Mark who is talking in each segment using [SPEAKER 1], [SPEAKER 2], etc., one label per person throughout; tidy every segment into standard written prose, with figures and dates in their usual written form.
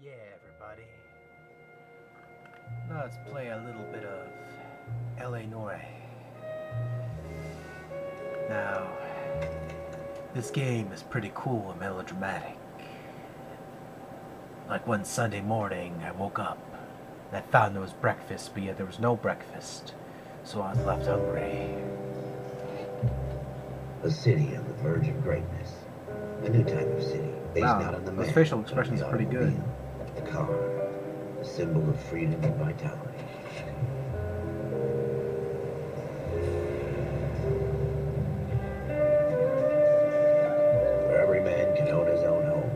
[SPEAKER 1] Yeah, everybody. Now let's play a little bit of LA Noire. Now, this game is pretty cool and melodramatic. Like one Sunday morning, I woke up and I found there was breakfast, but yet there was no breakfast. So I was left hungry.
[SPEAKER 2] A city on the verge of greatness. A new type of city, based not on the man,
[SPEAKER 1] those facial expressions are pretty good.
[SPEAKER 2] The car, a symbol of freedom and vitality. Where every man can own his own home,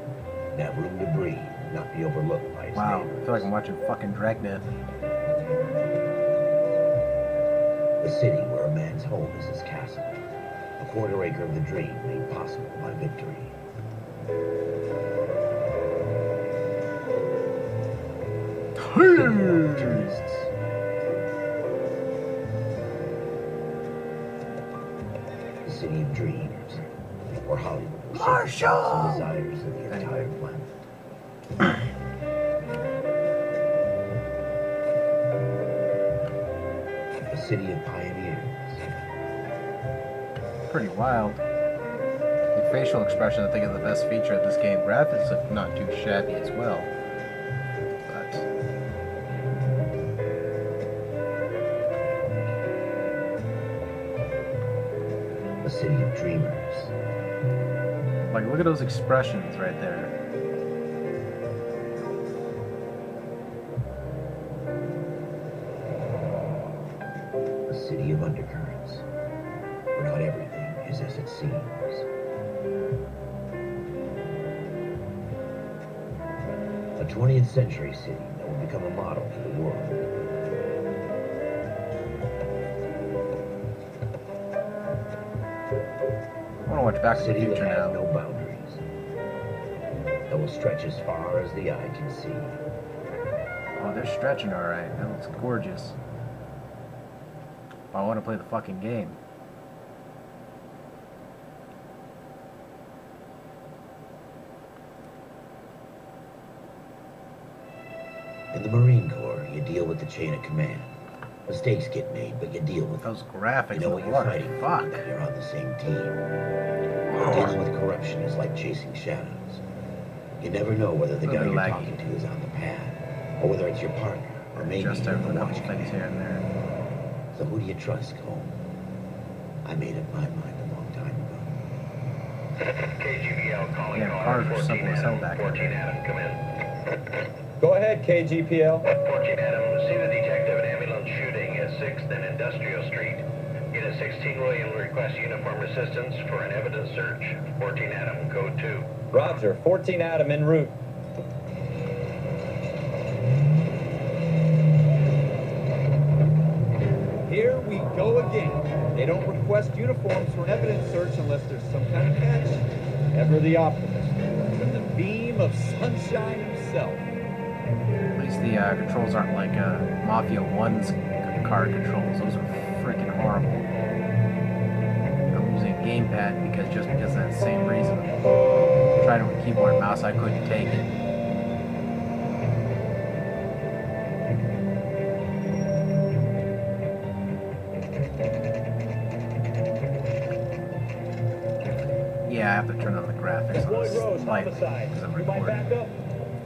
[SPEAKER 2] and have room to breathe, and not be overlooked by his
[SPEAKER 1] Wow,
[SPEAKER 2] neighbors.
[SPEAKER 1] I feel like I'm watching fucking Dragnet.
[SPEAKER 2] A city where a man's home is his castle. A quarter acre of the dream made possible by victory. Tourists. The city of dreams, where Hollywood will shape the thoughts and desires of the entire planet. A city of pioneers.
[SPEAKER 1] Pretty wild. The facial expression, I think, is the best feature of this game. Graphics are not too shabby as well. But
[SPEAKER 2] A city of dreamers.
[SPEAKER 1] like, look at those expressions right there.
[SPEAKER 2] A city of undercurrents, where not everything is as it seems. A 20th century city that will become a model for the world.
[SPEAKER 1] I want to watch Back
[SPEAKER 2] A
[SPEAKER 1] to the
[SPEAKER 2] city that
[SPEAKER 1] Future
[SPEAKER 2] has
[SPEAKER 1] now.
[SPEAKER 2] no boundaries, that will stretch as far as the eye can see.
[SPEAKER 1] Oh, they're stretching alright. That looks gorgeous. I want to play the fucking game.
[SPEAKER 2] In the Marine Corps, you deal with the chain of command. Mistakes get made, but you deal with them.
[SPEAKER 1] Those graphics
[SPEAKER 2] You know
[SPEAKER 1] in
[SPEAKER 2] what
[SPEAKER 1] the
[SPEAKER 2] you're
[SPEAKER 1] water.
[SPEAKER 2] fighting for,
[SPEAKER 1] Fuck.
[SPEAKER 2] that you're on the same team. Dealing with corruption is like chasing shadows. You never know whether the guy
[SPEAKER 1] Little
[SPEAKER 2] you're
[SPEAKER 1] laggy.
[SPEAKER 2] talking to is on the pad, or whether it's your partner, or maybe
[SPEAKER 1] Just
[SPEAKER 2] even
[SPEAKER 1] over
[SPEAKER 2] the
[SPEAKER 1] a
[SPEAKER 2] watch
[SPEAKER 1] couple things here and there.
[SPEAKER 2] So who do you trust, Cole? I made up my mind a long time ago.
[SPEAKER 3] KGPL calling
[SPEAKER 1] Yeah,
[SPEAKER 3] Noire,
[SPEAKER 1] cars are
[SPEAKER 3] 14
[SPEAKER 1] simple as hell
[SPEAKER 3] Adam,
[SPEAKER 1] back
[SPEAKER 3] 14
[SPEAKER 1] then.
[SPEAKER 3] Adam, come in.
[SPEAKER 4] Go ahead, KGPL.
[SPEAKER 3] 14 Adam, see the detective, an ambulance shooting at 6th and Industrial Street. Unit 16 William requests uniform assistance for an evidence search. 14 Adam, code 2.
[SPEAKER 4] Roger, 14 Adam en route. Here we go again. They don't request uniforms for an evidence search unless there's some kind of catch. Ever the optimist. From the beam of sunshine himself.
[SPEAKER 1] At least the controls aren't like Mafia 1's car controls. Those are freaking horrible. I'm using a gamepad because of that same reason. Trying with keyboard and mouse, I couldn't take it. Yeah, I have to turn on the graphics on
[SPEAKER 5] Floyd
[SPEAKER 1] this
[SPEAKER 5] Rose,
[SPEAKER 1] light
[SPEAKER 5] homicide.
[SPEAKER 1] because I'm
[SPEAKER 5] You might
[SPEAKER 1] recording.
[SPEAKER 5] back up?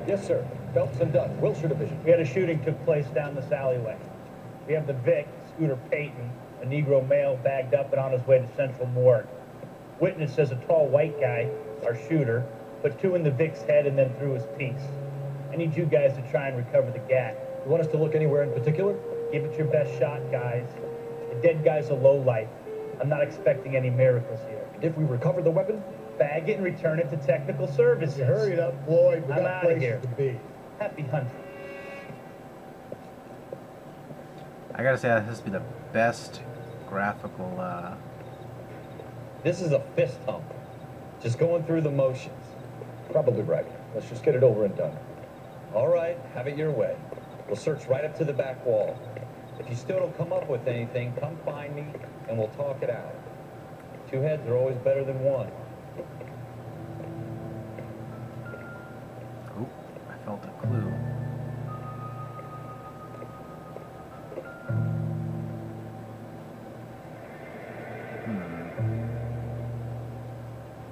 [SPEAKER 5] Yes, sir. Phelps and Dunn, Wilshire Division. We had a shooting took place down this alleyway. We have the Vic, Scooter Payton, a Negro male bagged up and on his way to Central Morgue. Witness says a tall white guy, our shooter, put two in the Vic's head and then threw his piece. I need you guys to try and recover the gat.
[SPEAKER 6] You want us to look anywhere in particular?
[SPEAKER 5] Give it your best shot, guys. The dead guy's a lowlife. I'm not expecting any miracles here.
[SPEAKER 6] And if we recover the weapon?
[SPEAKER 5] Bag it and return it to technical services.
[SPEAKER 6] Hurry it up, Floyd. We
[SPEAKER 5] I'm
[SPEAKER 6] got
[SPEAKER 5] outta
[SPEAKER 6] places
[SPEAKER 5] here.
[SPEAKER 6] to be.
[SPEAKER 5] Happy hunting.
[SPEAKER 1] I gotta say, that has to be the best graphical,
[SPEAKER 4] This is a fist hump. Just going through the motions.
[SPEAKER 6] Probably right. Let's just get it over and done.
[SPEAKER 4] All right, have it your way. We'll search right up to the back wall. If you still don't come up with anything, come find me and we'll talk it out. Two heads are always better than one.
[SPEAKER 1] felt a clue.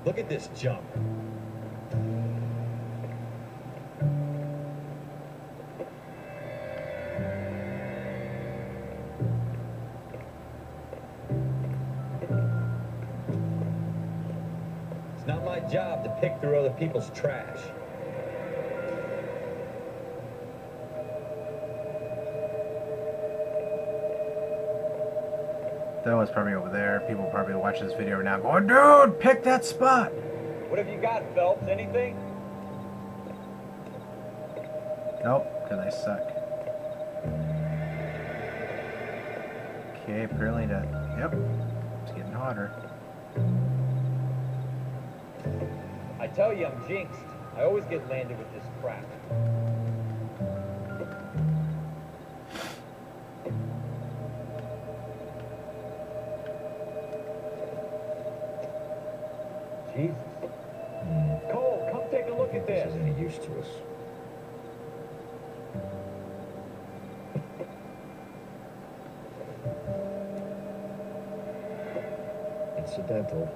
[SPEAKER 6] Look at this junk. It's not my job to pick through other people's trash.
[SPEAKER 1] That was probably over there. People probably watch this video now going, dude, pick that spot.
[SPEAKER 5] What have you got, Phelps? Anything?
[SPEAKER 1] Nope, because I suck. Okay, apparently that. Yep, it's getting hotter.
[SPEAKER 5] I tell you, I'm jinxed. I always get landed with this crap. Jesus. Cole, come take a look at
[SPEAKER 6] This
[SPEAKER 5] this.
[SPEAKER 6] isn't any use to us. Incidental.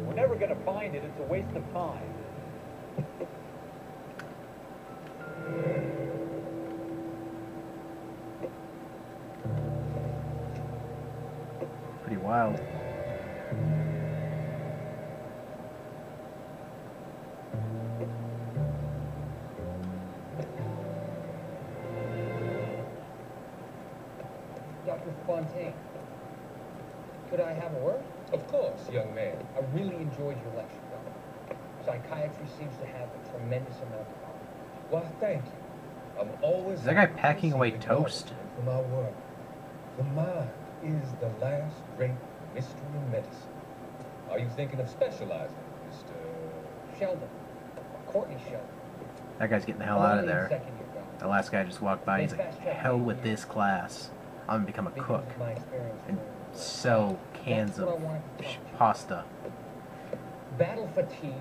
[SPEAKER 5] We're never gonna find it. It's a waste of time.
[SPEAKER 1] Pretty wild.
[SPEAKER 7] Dr. Fontaine, could I have a word?
[SPEAKER 8] Of course, young man.
[SPEAKER 7] I really enjoyed your lecture, Doctor. Psychiatry seems to have a tremendous amount of power.
[SPEAKER 8] Well, thank you. I'm always...
[SPEAKER 1] Is that guy packing away toast?
[SPEAKER 8] ...for my work. The mind is the last great mystery in medicine. Are you thinking of specializing, Mr...
[SPEAKER 7] Sheldon. Courtney Sheldon.
[SPEAKER 1] That guy's getting the hell
[SPEAKER 7] I'm
[SPEAKER 1] out of
[SPEAKER 7] only in
[SPEAKER 1] there.
[SPEAKER 7] second year, Doctor.
[SPEAKER 1] The last guy just walked by. He's like, hell with this class. I'm gonna become a
[SPEAKER 7] Because
[SPEAKER 1] cook
[SPEAKER 7] of my experience
[SPEAKER 1] and
[SPEAKER 7] with-
[SPEAKER 1] sell cans
[SPEAKER 7] That's what I
[SPEAKER 1] of
[SPEAKER 7] wanted to talk about.
[SPEAKER 1] pasta.
[SPEAKER 7] Battle fatigue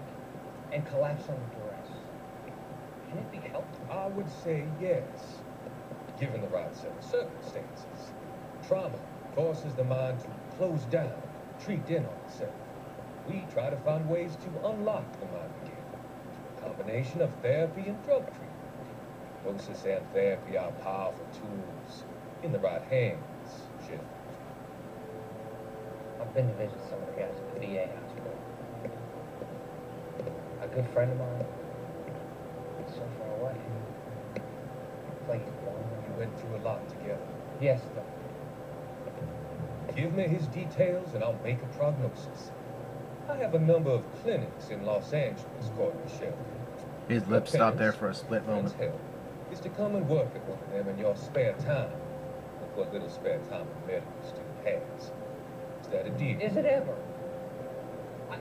[SPEAKER 7] and collapse under duress. Can it be helped?
[SPEAKER 8] I would say yes, given the right set of circumstances. Trauma forces the mind to close down, treat in on itself. We try to find ways to unlock the mind again. A combination of therapy and drug treatment. Hypnosis and therapy are powerful tools in the right hands, Jeff.
[SPEAKER 7] I've been to visit some of the guys at the VA hospital. A good friend of mine is so far away. It's like he's gone.
[SPEAKER 8] You went through a lot together.
[SPEAKER 7] Yes, Doctor.
[SPEAKER 8] Give me his details and I'll make a prognosis. I have a number of clinics in Los Angeles, Courtney Sheldon.
[SPEAKER 1] His lips stopped there for a split moment.
[SPEAKER 8] Help is to come and work at one of them in your spare time. With what little spare time a medical student has. Is that a deal?
[SPEAKER 7] Is it ever?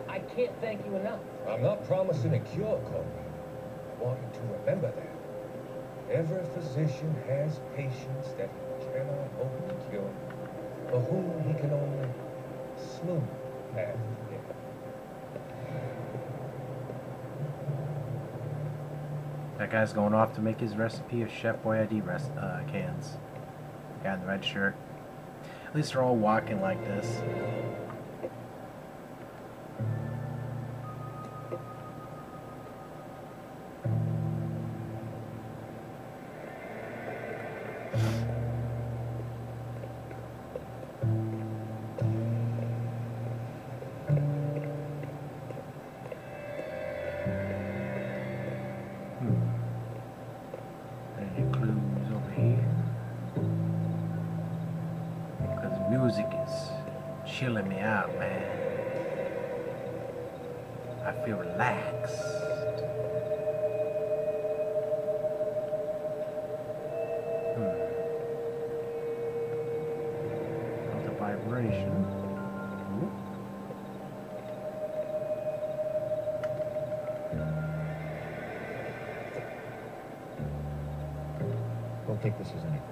[SPEAKER 7] I can't thank you enough.
[SPEAKER 8] I'm not promising a cure, Courtney. I want you to remember that. Every physician has patients that he cannot hope to cure, for whom he can only smooth the path to death.
[SPEAKER 1] That guy's going off to make his recipe of Chef Boyardee cans. Guy in the red shirt. At least they're all walking like this. Any clues over here? Because music is chilling me out, man. I feel relaxed. Felt the vibration. Ooh.
[SPEAKER 6] Don't take this as anything.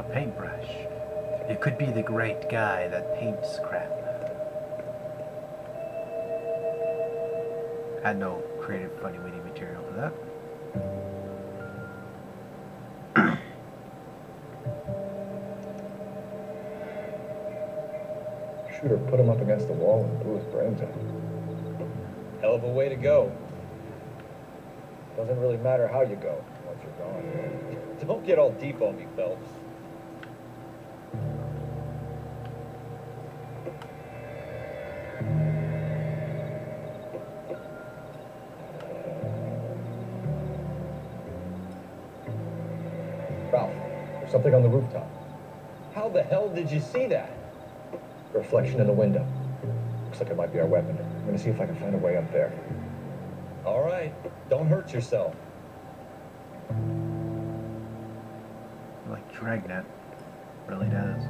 [SPEAKER 1] A paintbrush. It could be the great guy that paints crap. Had no creative, funny, witty material for that.
[SPEAKER 6] Shooter put him up against the wall and blew his brains out.
[SPEAKER 4] Hell of a way to go. Doesn't really matter how you go once you're gone. Don't get all deep on me, Phelps.
[SPEAKER 6] Ralph, there's something on the rooftop.
[SPEAKER 4] How the hell did you see that?
[SPEAKER 6] Reflection in the window. Looks like it might be our weapon. I'm gonna see if I can find a way up there.
[SPEAKER 4] All right, don't hurt yourself.
[SPEAKER 1] Like Dragnet. Really does.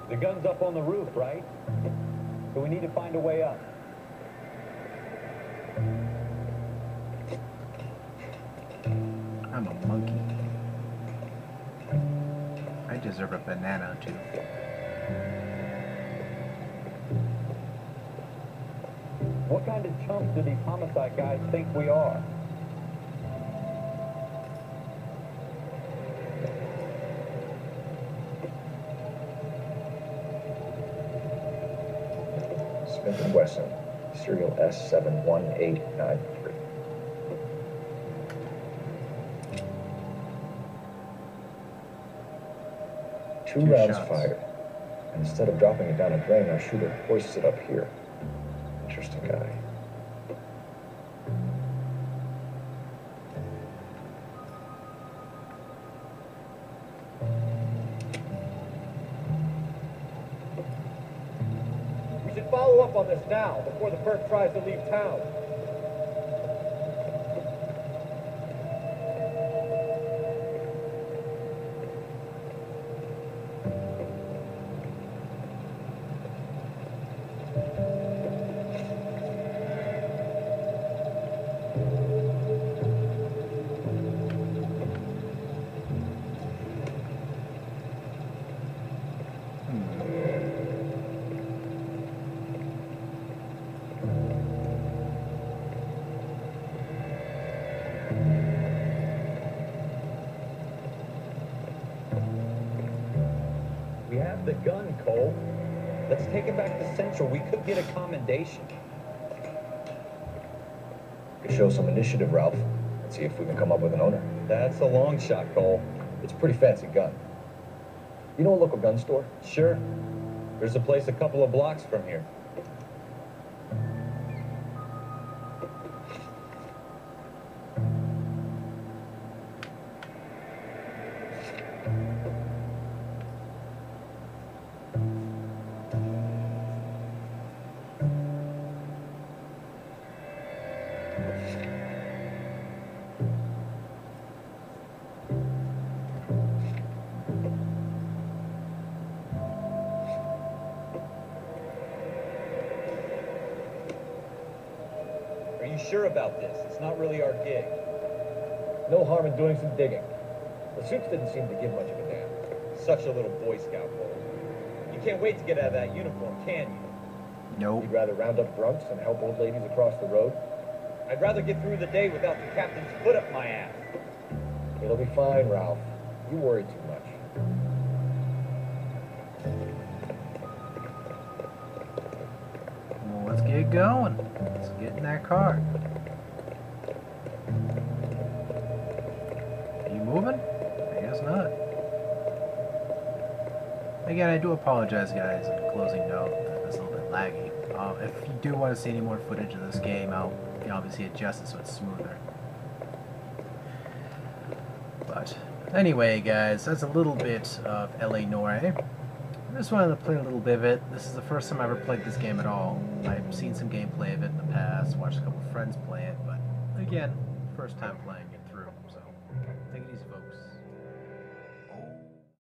[SPEAKER 5] The gun's up on the roof, right? So we need to find a way up.
[SPEAKER 1] I'm a monkey. I deserve a banana too.
[SPEAKER 5] What kind of chumps do these homicide guys think we are?
[SPEAKER 6] Smith & Wesson, serial S71893. Two rounds
[SPEAKER 1] shots.
[SPEAKER 6] fired. And instead of dropping it down a drain, our shooter hoists it up here. Interesting guy.
[SPEAKER 4] We should follow up on this now, before the perp tries to leave town.
[SPEAKER 7] We have the gun, Cole. Let's take it back to Central. We could get a commendation.
[SPEAKER 6] Could show some initiative, Ralph. Let's see if we can come up with an owner.
[SPEAKER 4] That's a long shot, Cole.
[SPEAKER 6] It's a pretty fancy gun. You know a local gun store?
[SPEAKER 4] Sure. There's a place a couple of blocks from here. Are you sure about this? It's not really our gig.
[SPEAKER 6] No harm in doing some digging. The suits didn't seem to give much of a damn.
[SPEAKER 4] Such a little Boy Scout, Cole. You can't wait to get out of that uniform, can you?
[SPEAKER 1] Nope.
[SPEAKER 6] You'd rather round up drunks and help old ladies across the road?
[SPEAKER 4] I'd rather get through the day without the captain's foot up my ass.
[SPEAKER 6] It'll be fine, Ralph. You worry too much.
[SPEAKER 1] Well, let's get going. Let's get in that car. Are you moving? I guess not. Again, I do apologize, guys, on the closing note that it's a little bit laggy. If you do want to see any more footage of this game, I'll obviously adjust it so it's smoother. But anyway, guys, that's a little bit of LA Noire. I just wanted to play a little bit of it. This is the first time I ever played this game at all. I've seen some gameplay of it in the past, watched a couple of friends play it, but again, first time playing it through, so